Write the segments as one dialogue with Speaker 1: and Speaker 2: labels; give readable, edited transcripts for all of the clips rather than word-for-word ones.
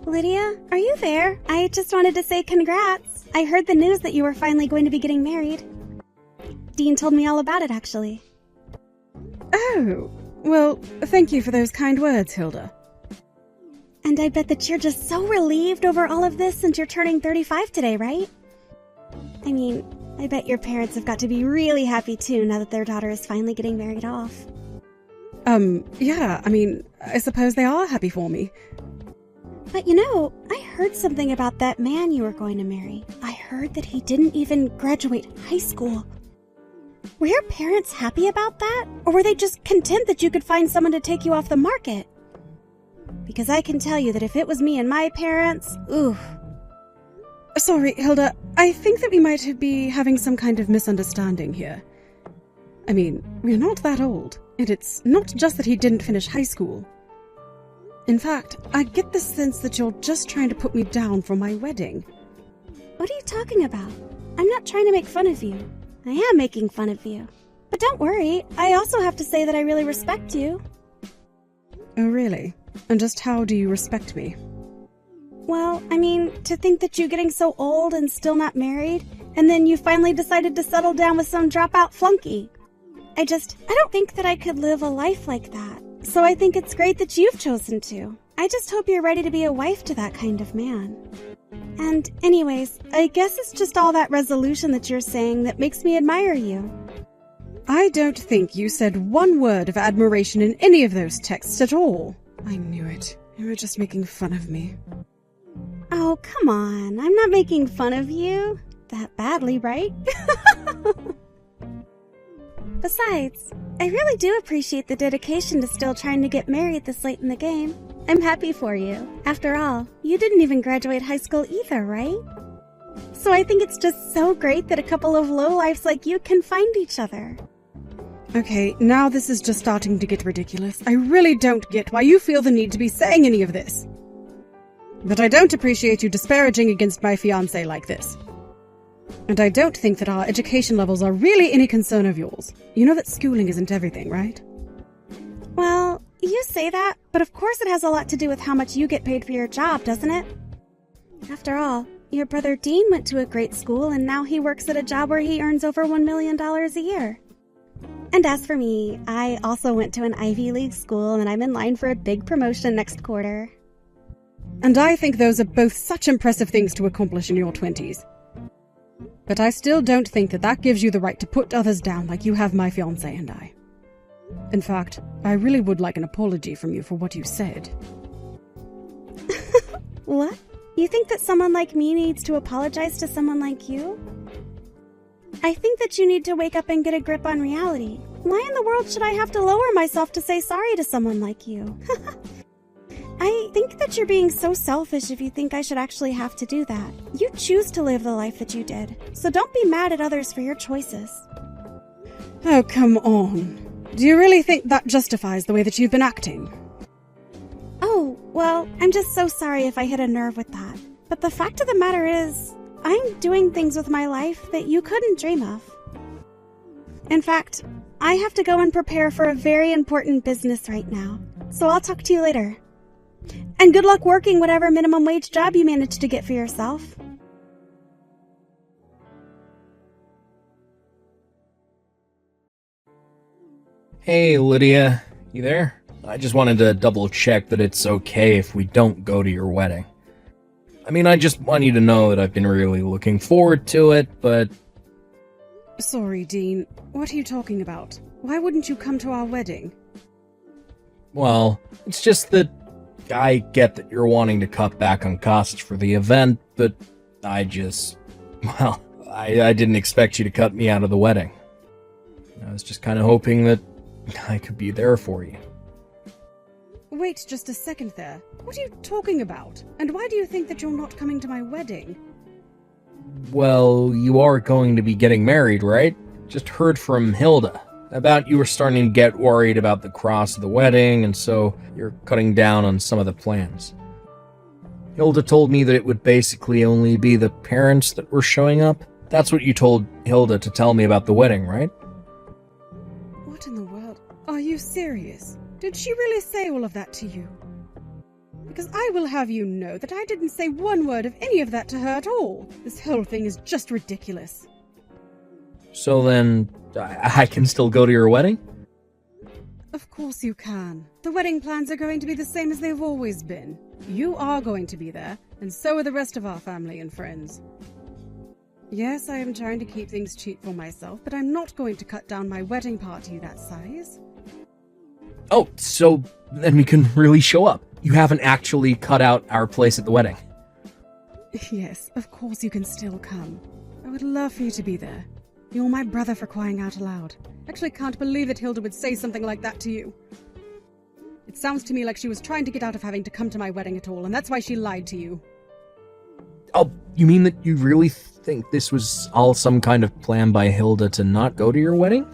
Speaker 1: Lydia, are you there? I just wanted to say congrats. I heard the news that you were finally going to be getting married. Dean told me all about it, actually.
Speaker 2: Oh, well, thank you for those kind words, Hilda.
Speaker 1: And I bet that you're just so relieved over all of this since you're turning 35 today, right? I mean, I bet your parents have got to be really happy too now that their daughter is finally getting married off.
Speaker 2: Yeah, I suppose they are happy for me.
Speaker 1: But I heard something about that man you were going to marry. I heard that he didn't even graduate high school. Were your parents happy about that? Or were they just content that you could find someone to take you off the market? Because I can tell you that if it was me and my parents, ooh.
Speaker 2: Sorry, Hilda, I think that we might be having some kind of misunderstanding here. We're not that old, and it's not just that he didn't finish high school. In fact, I get the sense that you're just trying to put me down for my wedding.
Speaker 1: What are you talking about? I'm not trying to make fun of you. I am making fun of you. But don't worry, I also have to say that I really respect you.
Speaker 2: Oh, really? And just how do you respect me?
Speaker 1: Well, to think that you're getting so old and still not married, and then you finally decided to settle down with some dropout flunky. I don't think that I could live a life like that. So I think it's great that you've chosen to. I just hope you're ready to be a wife to that kind of man. And anyways, I guess it's just all that resolution that you're saying that makes me admire you.
Speaker 2: I don't think you said one word of admiration in any of those texts at all. I knew it. You were just making fun of me.
Speaker 1: Oh, come on. I'm not making fun of you. That badly, right? Besides, I really do appreciate the dedication to still trying to get married this late in the game. I'm happy for you. After all, you didn't even graduate high school either, right? So I think it's just so great that a couple of lowlifes like you can find each other.
Speaker 2: Okay, now this is just starting to get ridiculous. I really don't get why you feel the need to be saying any of this. But I don't appreciate you disparaging against my fiancé like this. And I don't think that our education levels are really any concern of yours. You know that schooling isn't everything, right?
Speaker 1: Well, you say that, but of course it has a lot to do with how much you get paid for your job, doesn't it? After all, your brother Dean went to a great school and now he works at a job where he earns over $1 million a year. And as for me, I also went to an Ivy League school and I'm in line for a big promotion next quarter.
Speaker 2: And I think those are both such impressive things to accomplish in your 20s. But I still don't think that that gives you the right to put others down like you have my fiancé and I. In fact, I really would like an apology from you for what you said.
Speaker 1: What? You think that someone like me needs to apologize to someone like you? I think that you need to wake up and get a grip on reality. Why in the world should I have to lower myself to say sorry to someone like you? I think that you're being so selfish if you think I should actually have to do that. You choose to live the life that you did, so don't be mad at others for your choices.
Speaker 2: Oh, come on. Do you really think that justifies the way that you've been acting?
Speaker 1: Oh, well, I'm just so sorry if I hit a nerve with that. But the fact of the matter is, I'm doing things with my life that you couldn't dream of. In fact, I have to go and prepare for a very important business right now, so I'll talk to you later. And good luck working whatever minimum wage job you manage to get for yourself.
Speaker 3: Hey, Lydia. You there? I just wanted to double check that it's okay if we don't go to your wedding. I just want you to know that I've been really looking forward to it, but...
Speaker 2: Sorry, Dean. What are you talking about? Why wouldn't you come to our wedding?
Speaker 3: Well, it's just that I get that you're wanting to cut back on costs for the event, but I didn't expect you to cut me out of the wedding. I was just kind of hoping that I could be there for you.
Speaker 2: Wait just a second there. What are you talking about? And why do you think that you're not coming to my wedding?
Speaker 3: Well, you are going to be getting married, right? Just heard from Hilda about you were starting to get worried about the cost of the wedding, and so you're cutting down on some of the plans. Hilda told me that it would basically only be the parents that were showing up. That's what you told Hilda to tell me about the wedding, right?
Speaker 2: What in the world? Are you serious? Did she really say all of that to you? Because I will have you know that I didn't say one word of any of that to her at all. This whole thing is just ridiculous.
Speaker 3: So then, I can still go to your wedding?
Speaker 2: Of course you can. The wedding plans are going to be the same as they've always been. You are going to be there, and so are the rest of our family and friends. Yes, I am trying to keep things cheap for myself, but I'm not going to cut down my wedding party that size.
Speaker 3: Oh, so then we can really show up. You haven't actually cut out our place at the wedding.
Speaker 2: Yes, of course you can still come. I would love for you to be there. You're my brother, for crying out loud. Actually can't believe that Hilda would say something like that to you. It sounds to me like she was trying to get out of having to come to my wedding at all, and that's why she lied to you.
Speaker 3: Oh, you mean that you really think this was all some kind of plan by Hilda to not go to your wedding?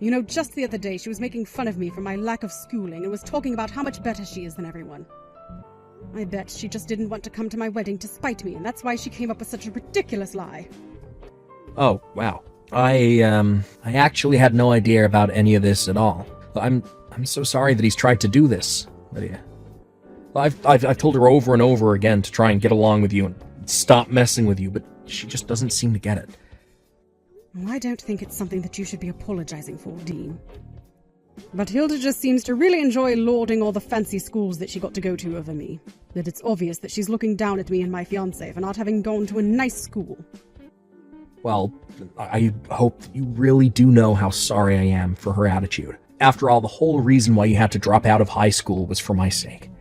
Speaker 2: You know, just the other day she was making fun of me for my lack of schooling and was talking about how much better she is than everyone. I bet she just didn't want to come to my wedding to spite me, and that's why she came up with such a ridiculous lie.
Speaker 3: Oh, wow. I actually had no idea about any of this at all. I'm so sorry that he's tried to do this, Lydia. I've told her over and over again to try and get along with you and stop messing with you, but she just doesn't seem to get it.
Speaker 2: Well, I don't think it's something that you should be apologizing for, Dean. But Hilda just seems to really enjoy lauding all the fancy schools that she got to go to over me. That it's obvious that she's looking down at me and my fiancé for not having gone to a nice school.
Speaker 3: Well, I hope you really do know how sorry I am for her attitude. After all, the whole reason why you had to drop out of high school was for my sake.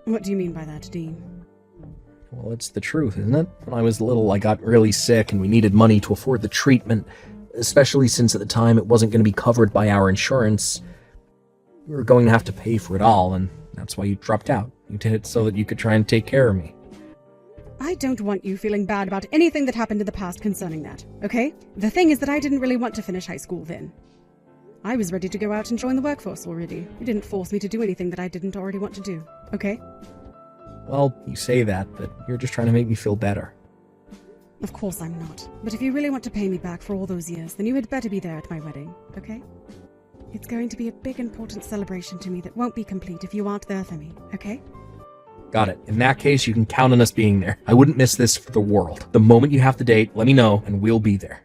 Speaker 2: What do you mean by that, Dean?
Speaker 3: Well, it's the truth, isn't it? When I was little, I got really sick and we needed money to afford the treatment, especially since at the time it wasn't going to be covered by our insurance. We were going to have to pay for it all, and that's why you dropped out. You did it so that you could try and take care of me.
Speaker 2: I don't want you feeling bad about anything that happened in the past concerning that, okay? The thing is that I didn't really want to finish high school then. I was ready to go out and join the workforce already. You didn't force me to do anything that I didn't already want to do, okay?
Speaker 3: Well, you say that, but you're just trying to make me feel better.
Speaker 2: Of course I'm not. But if you really want to pay me back for all those years, then you had better be there at my wedding, okay? It's going to be a big, important celebration to me that won't be complete if you aren't there for me, okay?
Speaker 3: Got it. In that case, you can count on us being there. I wouldn't miss this for the world. The moment you have the date, let me know, and we'll be there.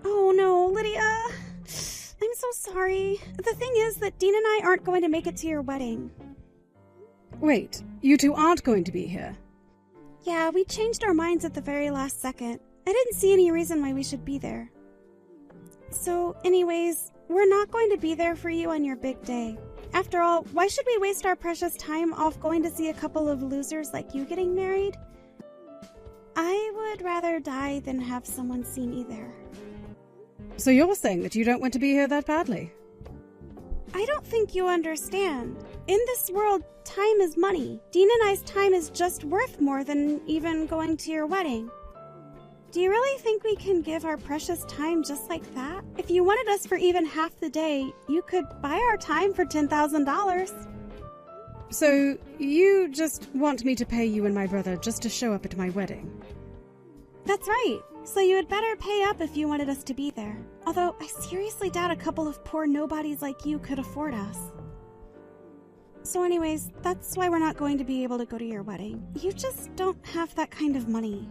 Speaker 1: Oh no, Lydia. I'm so sorry. The thing is that Dean and I aren't going to make it to your wedding.
Speaker 2: Wait, you two aren't going to be here?
Speaker 1: Yeah, we changed our minds at the very last second. I didn't see any reason why we should be there. So, anyways, we're not going to be there for you on your big day. After all, why should we waste our precious time off going to see a couple of losers like you getting married? I would rather die than have someone see me there.
Speaker 2: So you're saying that you don't want to be here that badly?
Speaker 1: I don't think you understand. In this world, time is money. Dean and I's time is just worth more than even going to your wedding. Do you really think we can give our precious time just like that? If you wanted us for even half the day, you could buy our time for $10,000.
Speaker 2: So you just want me to pay you and my brother just to show up at my wedding?
Speaker 1: That's right. So you had better pay up if you wanted us to be there. Although I seriously doubt a couple of poor nobodies like you could afford us. So anyways, that's why we're not going to be able to go to your wedding. You just don't have that kind of money.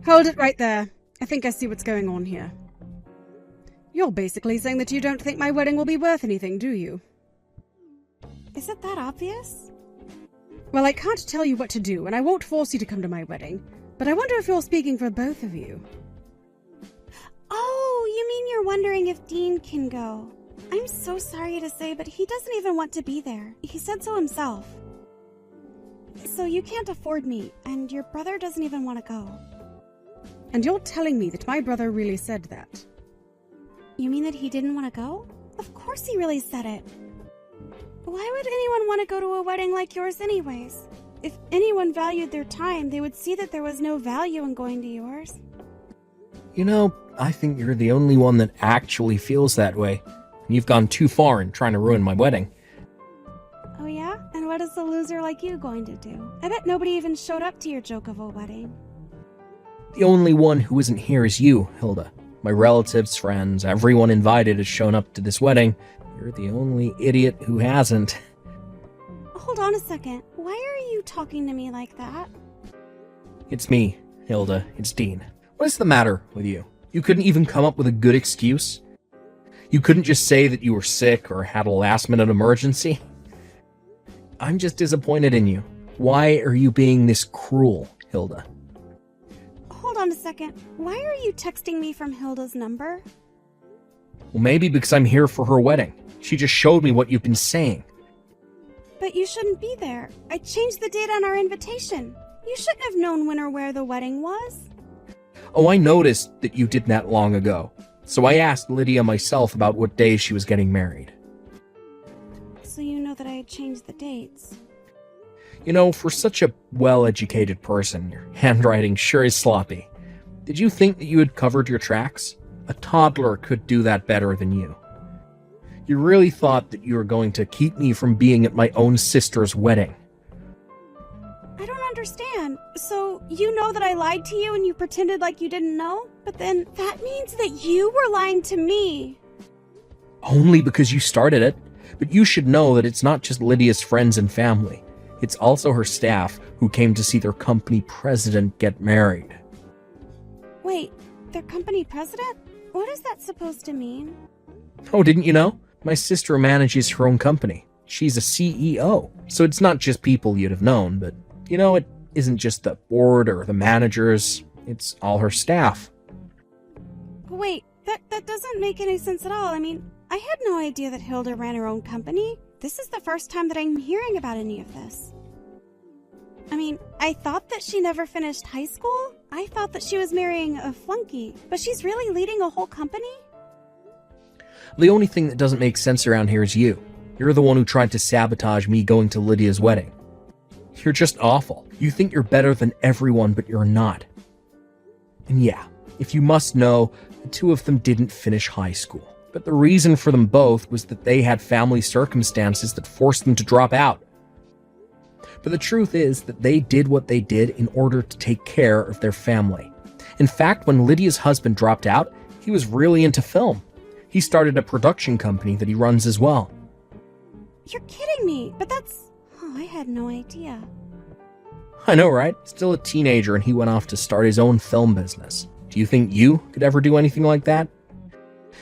Speaker 2: Hold it right there. I think I see what's going on here. You're basically saying that you don't think my wedding will be worth anything, do you?
Speaker 1: Is it that obvious?
Speaker 2: Well, I can't tell you what to do, and I won't force you to come to my wedding, but I wonder if you're speaking for both of you.
Speaker 1: Oh, you mean you're wondering if Dean can go? I'm so sorry to say, but he doesn't even want to be there. He said so himself. So you can't afford me, and your brother doesn't even want to go.
Speaker 2: And you're telling me that my brother really said that?
Speaker 1: You mean that he didn't want to go? Of course he really said it. Why would anyone want to go to a wedding like yours anyways? If anyone valued their time, they would see that there was no value in going to yours.
Speaker 3: You know, I think you're the only one that actually feels that way. You've gone too far in trying to ruin my wedding.
Speaker 1: Oh yeah? And what is a loser like you going to do? I bet nobody even showed up to your joke of a wedding.
Speaker 3: The only one who isn't here is you, Hilda. My relatives, friends, everyone invited has shown up to this wedding. You're the only idiot who hasn't.
Speaker 1: Hold on a second. Why are you talking to me like that?
Speaker 3: It's me, Hilda. It's Dean. What is the matter with you? You couldn't even come up with a good excuse? You couldn't just say that you were sick or had a last-minute emergency? I'm just disappointed in you. Why are you being this cruel, Hilda?
Speaker 1: Hold on a second. Why are you texting me from Hilda's number?
Speaker 3: Well, maybe because I'm here for her wedding. She just showed me what you've been saying.
Speaker 1: But you shouldn't be there. I changed the date on our invitation. You shouldn't have known when or where the wedding was.
Speaker 3: Oh, I noticed that you did that long ago. So I asked Lydia myself about what day she was getting married.
Speaker 1: So you know that I had changed the dates.
Speaker 3: You know, for such a well-educated person, your handwriting sure is sloppy. Did you think that you had covered your tracks? A toddler could do that better than you. You really thought that you were going to keep me from being at my own sister's wedding.
Speaker 1: I don't understand. So you know that I lied to you and you pretended like you didn't know? But then that means that you were lying to me.
Speaker 3: Only because you started it. But you should know that it's not just Lydia's friends and family. It's also her staff who came to see their company president get married.
Speaker 1: Wait, their company president? What is that supposed to mean?
Speaker 3: Oh, didn't you know? My sister manages her own company. She's a CEO. So it's not just people you'd have known, but, you know, it isn't just the board or the managers. It's all her staff.
Speaker 1: Wait, that doesn't make any sense at all. I mean, I had no idea that Hilda ran her own company. This is the first time that I'm hearing about any of this. I mean, I thought that she never finished high school. I thought that she was marrying a flunky, but she's really leading a whole company?
Speaker 3: The only thing that doesn't make sense around here is you. You're the one who tried to sabotage me going to Lydia's wedding. You're just awful. You think you're better than everyone, but you're not. And yeah, if you must know, the two of them didn't finish high school. But the reason for them both was that they had family circumstances that forced them to drop out. But the truth is that they did what they did in order to take care of their family. In fact, when Lydia's husband dropped out, he was really into film. He started a production company that he runs as well.
Speaker 1: You're kidding me, but that's... Oh, I had no idea.
Speaker 3: I know, right? Still a teenager and he went off to start his own film business. Do you think you could ever do anything like that?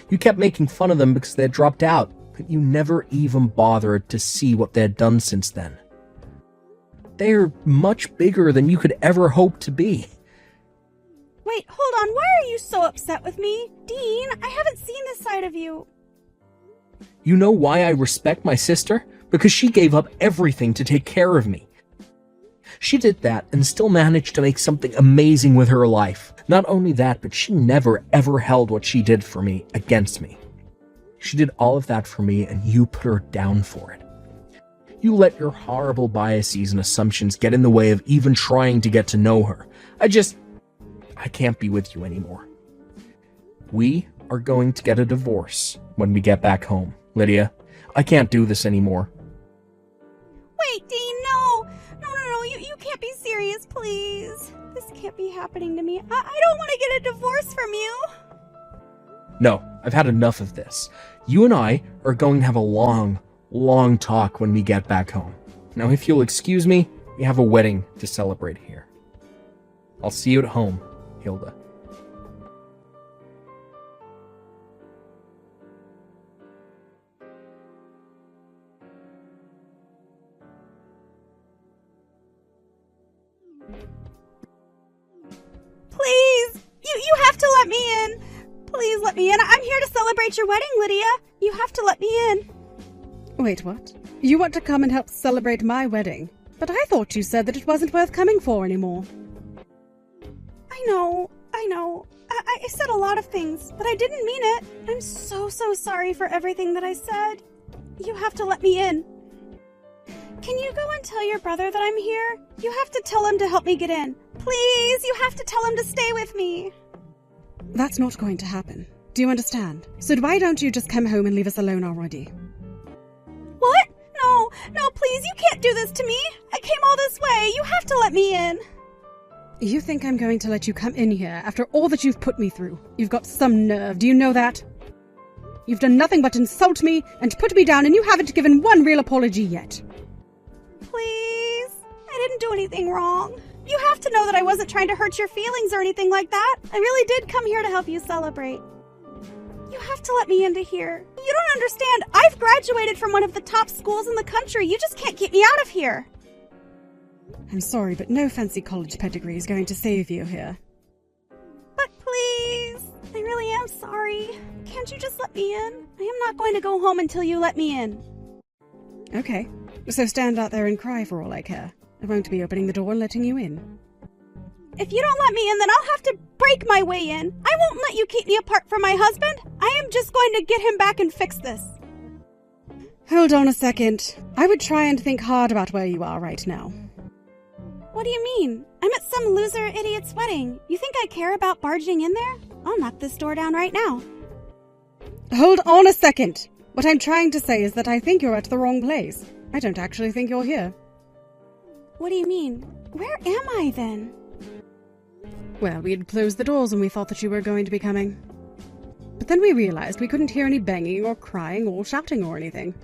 Speaker 3: You kept making fun of them because they had dropped out, but you never even bothered to see what they had done since then. They're much bigger than you could ever hope to be.
Speaker 1: Wait, hold on. Why are you so upset with me? Dean, I haven't seen this side of you.
Speaker 3: You know why I respect my sister? Because she gave up everything to take care of me. She did that and still managed to make something amazing with her life. Not only that, but she never ever held what she did for me against me. She did all of that for me and you put her down for it. You let your horrible biases and assumptions get in the way of even trying to get to know her. I can't be with you anymore. We are going to get a divorce when we get back home, Lydia. I can't do this anymore.
Speaker 1: Wait, Dean, no! No, you can't be serious, please. This can't be happening to me. I don't want to get a divorce from you.
Speaker 3: No, I've had enough of this. You and I are going to have a long talk when we get back home. Now, if you'll excuse me, we have a wedding to celebrate here. I'll see you at home, Hilda.
Speaker 1: Please! You have to let me in! Please let me in. I'm here to celebrate your wedding, Lydia. You have to let me in.
Speaker 2: Wait, what? You want to come and help celebrate my wedding? But I thought you said that it wasn't worth coming for anymore.
Speaker 1: I know. I said a lot of things, but I didn't mean it. I'm so sorry for everything that I said. You have to let me in. Can you go and tell your brother that I'm here? You have to tell him to help me get in. Please, you have to tell him to stay with me.
Speaker 2: That's not going to happen. Do you understand? So why don't you just come home and leave us alone already?
Speaker 1: What? No, please, you can't do this to me. I came all this way. You have to let me in.
Speaker 2: You think I'm going to let you come in here after all that you've put me through? You've got some nerve, do you know that? You've done nothing but insult me and put me down, and you haven't given one real apology yet.
Speaker 1: Please? I didn't do anything wrong. You have to know that I wasn't trying to hurt your feelings or anything like that. I really did come here to help you celebrate. You have to let me into here. You don't understand. I've graduated from one of the top schools in the country. You just can't keep me out of here.
Speaker 2: I'm sorry, but no fancy college pedigree is going to save you here.
Speaker 1: But please, I really am sorry. Can't you just let me in? I am not going to go home until you let me in.
Speaker 2: Okay, so stand out there and cry for all I care. I won't be opening the door and letting you in.
Speaker 1: If you don't let me in, then I'll have to break my way in. I won't let you keep me apart from my husband. I am just going to get him back and fix this.
Speaker 2: Hold on a second. I would try and think hard about where you are right now.
Speaker 1: What do you mean? I'm at some loser idiot's wedding. You think I care about barging in there? I'll knock this door down right now.
Speaker 2: Hold on a second. What I'm trying to say is that I think you're at the wrong place. I don't actually think you're here.
Speaker 1: What do you mean? Where am I then?
Speaker 2: Well, we had closed the doors and we thought that you were going to be coming. But then we realized we couldn't hear any banging or crying or shouting or anything.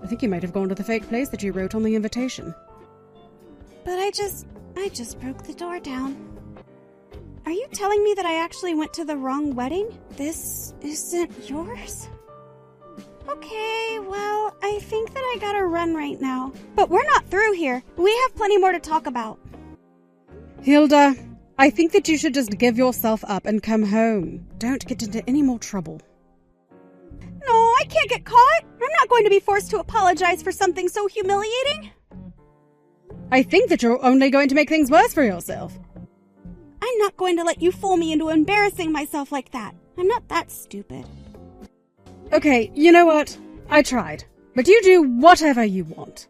Speaker 2: I think you might have gone to the fake place that you wrote on the invitation.
Speaker 1: But I just broke the door down. Are you telling me that I actually went to the wrong wedding? This isn't yours? Okay, well, I think that I gotta run right now. But we're not through here. We have plenty more to talk about.
Speaker 2: Hilda, I think that you should just give yourself up and come home. Don't get into any more trouble.
Speaker 1: No, I can't get caught. I'm not going to be forced to apologize for something so humiliating.
Speaker 2: I think that you're only going to make things worse for yourself.
Speaker 1: I'm not going to let you fool me into embarrassing myself like that. I'm not that stupid.
Speaker 2: Okay, you know what? I tried. But you do whatever you want.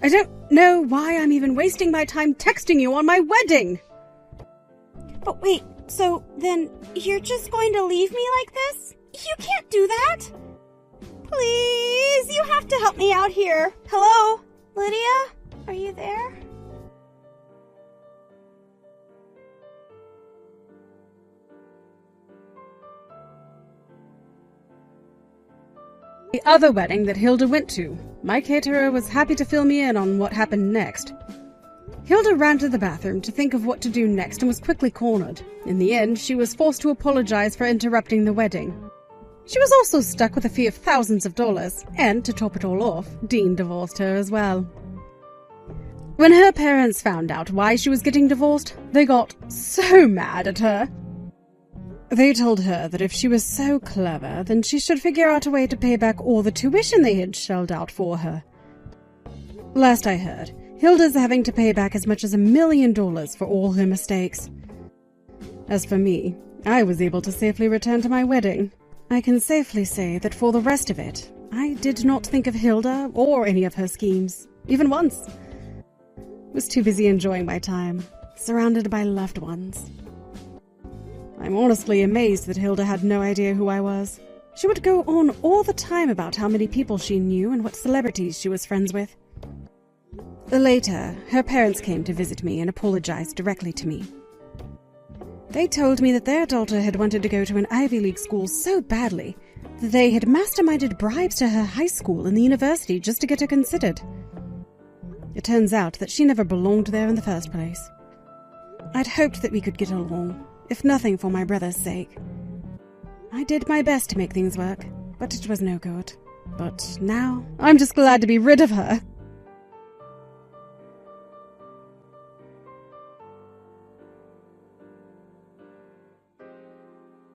Speaker 2: I don't know why I'm even wasting my time texting you on my wedding.
Speaker 1: But wait, so then you're just going to leave me like this? You can't do that. Please, you have to help me out here. Hello? Lydia? Are you there?
Speaker 2: The other wedding that Hilda went to, my caterer was happy to fill me in on what happened next. Hilda ran to the bathroom to think of what to do next and was quickly cornered. In the end, she was forced to apologize for interrupting the wedding. She was also stuck with a fee of thousands of dollars, and to top it all off, Dean divorced her as well. When her parents found out why she was getting divorced, they got so mad at her. They told her that if she was so clever, then she should figure out a way to pay back all the tuition they had shelled out for her. Last I heard, Hilda's having to pay back as much as $1 million for all her mistakes. As for me, I was able to safely return to my wedding. I can safely say that for the rest of it, I did not think of Hilda or any of her schemes, even once. I was too busy enjoying my time, surrounded by loved ones. I'm honestly amazed that Hilda had no idea who I was. She would go on all the time about how many people she knew and what celebrities she was friends with. Later, her parents came to visit me and apologized directly to me. They told me that their daughter had wanted to go to an Ivy League school so badly that they had masterminded bribes to her high school and the university just to get her considered. It turns out that she never belonged there in the first place. I'd hoped that we could get along, if nothing for my brother's sake. I did my best to make things work, but it was no good. But now, I'm just glad to be rid of her.